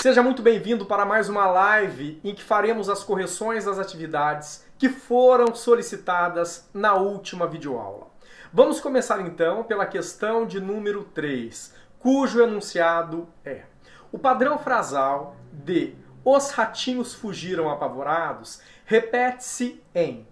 Seja muito bem-vindo para mais uma live em que faremos as correções das atividades que foram solicitadas na última videoaula. Vamos começar então pela questão de número 3, cujo enunciado é: o padrão frasal de "os ratinhos fugiram apavorados" repete-se em...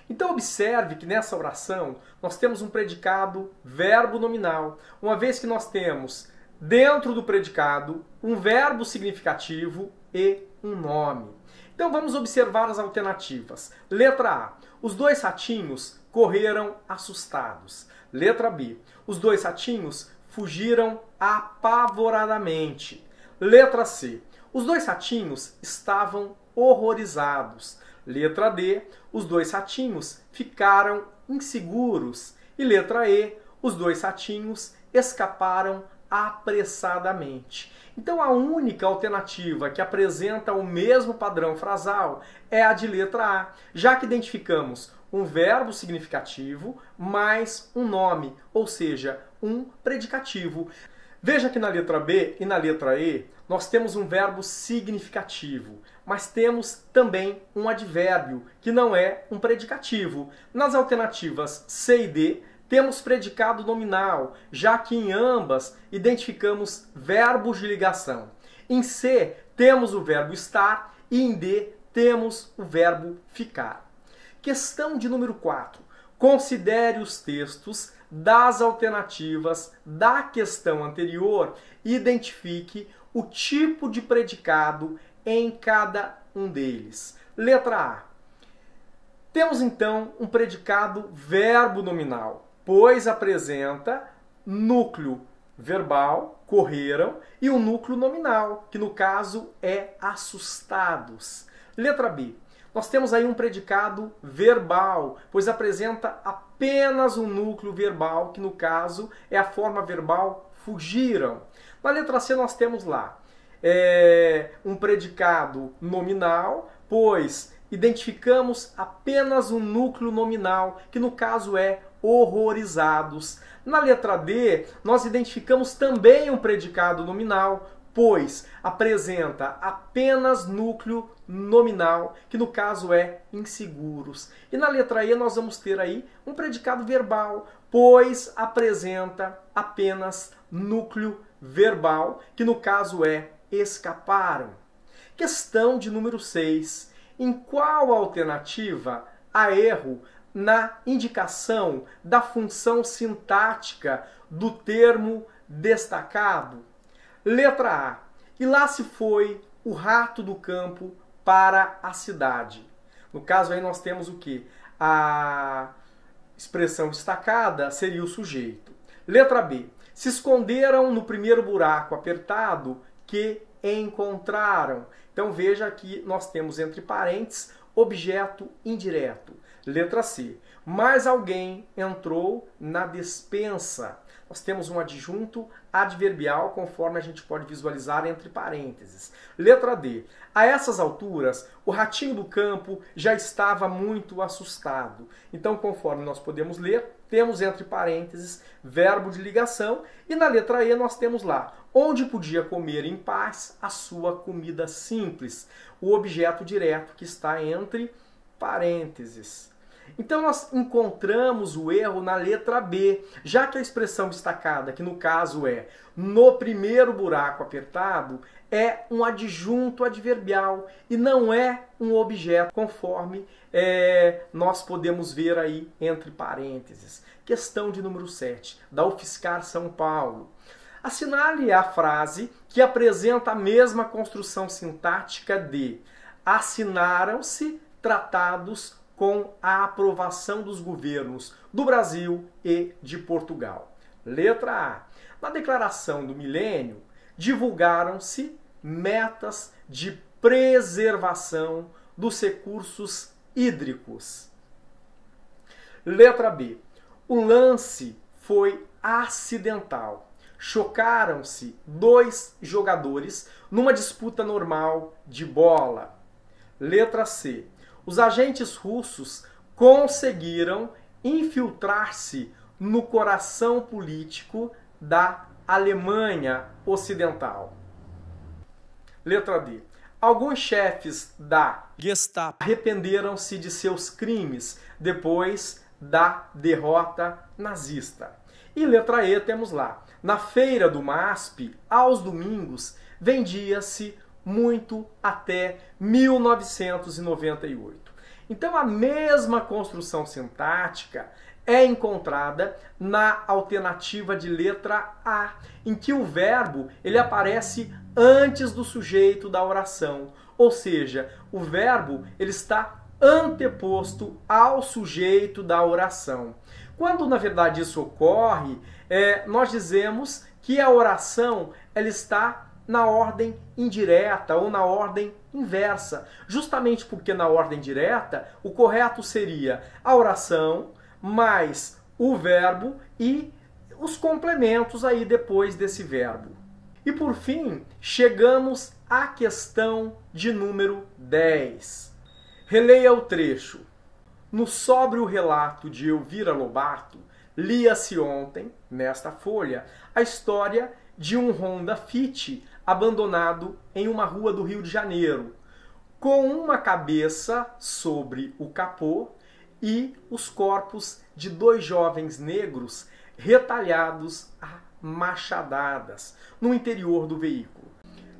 Então observe que nessa oração nós temos um predicado verbo nominal, uma vez que nós temos dentro do predicado um verbo significativo e um nome. Então vamos observar as alternativas. Letra A: os dois ratinhos correram assustados. Letra B: os dois ratinhos fugiram apavoradamente. Letra C: os dois ratinhos estavam horrorizados. Letra D: os dois ratinhos ficaram inseguros. E letra E: os dois ratinhos escaparam apressadamente. Então a única alternativa que apresenta o mesmo padrão frasal é a de letra A, já que identificamos um verbo significativo mais um nome, ou seja, um predicativo. Veja que na letra B e na letra E nós temos um verbo significativo, mas temos também um advérbio, que não é um predicativo. Nas alternativas C e D, temos predicado nominal, já que em ambas identificamos verbos de ligação. Em C, temos o verbo estar e em D, temos o verbo ficar. Questão de número 4. Considere os textos das alternativas da questão anterior e identifique o tipo de predicado em cada um deles. Letra A. Temos então um predicado verbo nominal, pois apresenta núcleo verbal, correram, e um núcleo nominal, que no caso é assustados. Letra B. Nós temos aí um predicado verbal, pois apresenta apenas um núcleo verbal, que no caso é a forma verbal fugiram. Na letra C nós temos lá um predicado nominal, pois identificamos apenas um núcleo nominal, que no caso é horrorizados. Na letra D, nós identificamos também um predicado nominal, pois apresenta apenas núcleo nominal, que no caso é inseguros. E na letra E nós vamos ter aí um predicado verbal, pois apresenta apenas núcleo verbal, que no caso é escaparam. Questão de número 6. Em qual alternativa há erro na indicação da função sintática do termo destacado? Letra A. E lá se foi o rato do campo para a cidade. No caso aí nós temos o quê? A expressão destacada seria o sujeito. Letra B. Se esconderam no primeiro buraco apertado que encontraram. Então veja que nós temos entre parênteses objeto indireto. Letra C. Mais alguém entrou na despensa. Nós temos um adjunto adverbial, conforme a gente pode visualizar entre parênteses. Letra D. A essas alturas, o ratinho do campo já estava muito assustado. Então, conforme nós podemos ler, temos entre parênteses verbo de ligação. E na letra E nós temos lá, onde podia comer em paz a sua comida simples. O objeto direto que está entre parênteses. Então nós encontramos o erro na letra B, já que a expressão destacada, que no caso é no primeiro buraco apertado, é um adjunto adverbial e não é um objeto, conforme nós podemos ver aí entre parênteses. Questão de número 7, da UFSCar São Paulo. Assinale a frase que apresenta a mesma construção sintática de assinaram-se tratados com a aprovação dos governos do Brasil e de Portugal. Letra A. Na declaração do milênio, divulgaram-se metas de preservação dos recursos hídricos. Letra B. O lance foi acidental. Chocaram-se dois jogadores numa disputa normal de bola. Letra C. Os agentes russos conseguiram infiltrar-se no coração político da Alemanha Ocidental. Letra D. Alguns chefes da Gestapo arrependeram-se de seus crimes depois da derrota nazista. E letra E temos lá. Na feira do MASP, aos domingos, vendia-se muito até 1998. Então a mesma construção sintática é encontrada na alternativa de letra A, em que o verbo ele aparece antes do sujeito da oração, ou seja, o verbo ele está anteposto ao sujeito da oração. Quando na verdade isso ocorre, nós dizemos que a oração ela está na ordem indireta ou na ordem inversa, justamente porque na ordem direta o correto seria a oração mais o verbo e os complementos aí depois desse verbo. E por fim, chegamos à questão de número 10. Releia o trecho. No sóbrio relato de Elvira Lobato, lia-se ontem, nesta folha, a história de um Honda Fit abandonado em uma rua do Rio de Janeiro, com uma cabeça sobre o capô e os corpos de dois jovens negros retalhados a machadadas no interior do veículo.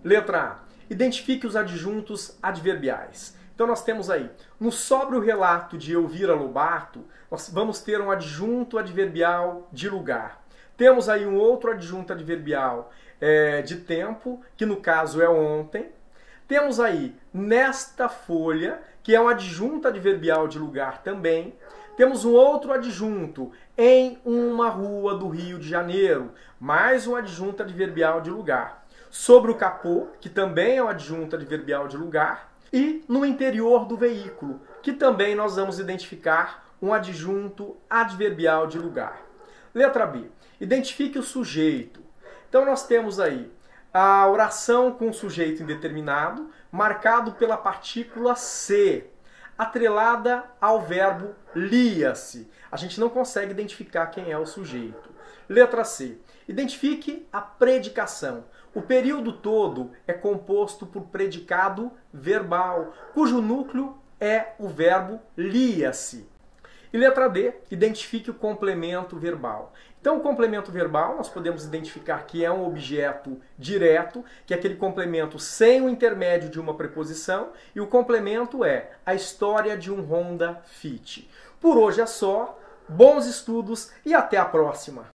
Letra A. Identifique os adjuntos adverbiais. Então nós temos aí, no sóbrio relato de Elvira Lobato, nós vamos ter um adjunto adverbial de lugar. Temos aí um outro adjunto adverbial de tempo, que no caso é ontem. Temos aí, nesta folha, que é um adjunto adverbial de lugar também. Temos um outro adjunto, em uma rua do Rio de Janeiro, mais um adjunto adverbial de lugar. Sobre o capô, que também é um adjunto adverbial de lugar. E no interior do veículo, que também nós vamos identificar um adjunto adverbial de lugar. Letra B. Identifique o sujeito. Então nós temos aí a oração com sujeito indeterminado, marcado pela partícula se, atrelada ao verbo lia-se. A gente não consegue identificar quem é o sujeito. Letra C. Identifique a predicação. O período todo é composto por predicado verbal, cujo núcleo é o verbo lia-se. E letra D, identifique o complemento verbal. Então, o complemento verbal, nós podemos identificar que é um objeto direto, que é aquele complemento sem o intermédio de uma preposição, e o complemento é a história de um Honda Fit. Por hoje é só, bons estudos e até a próxima!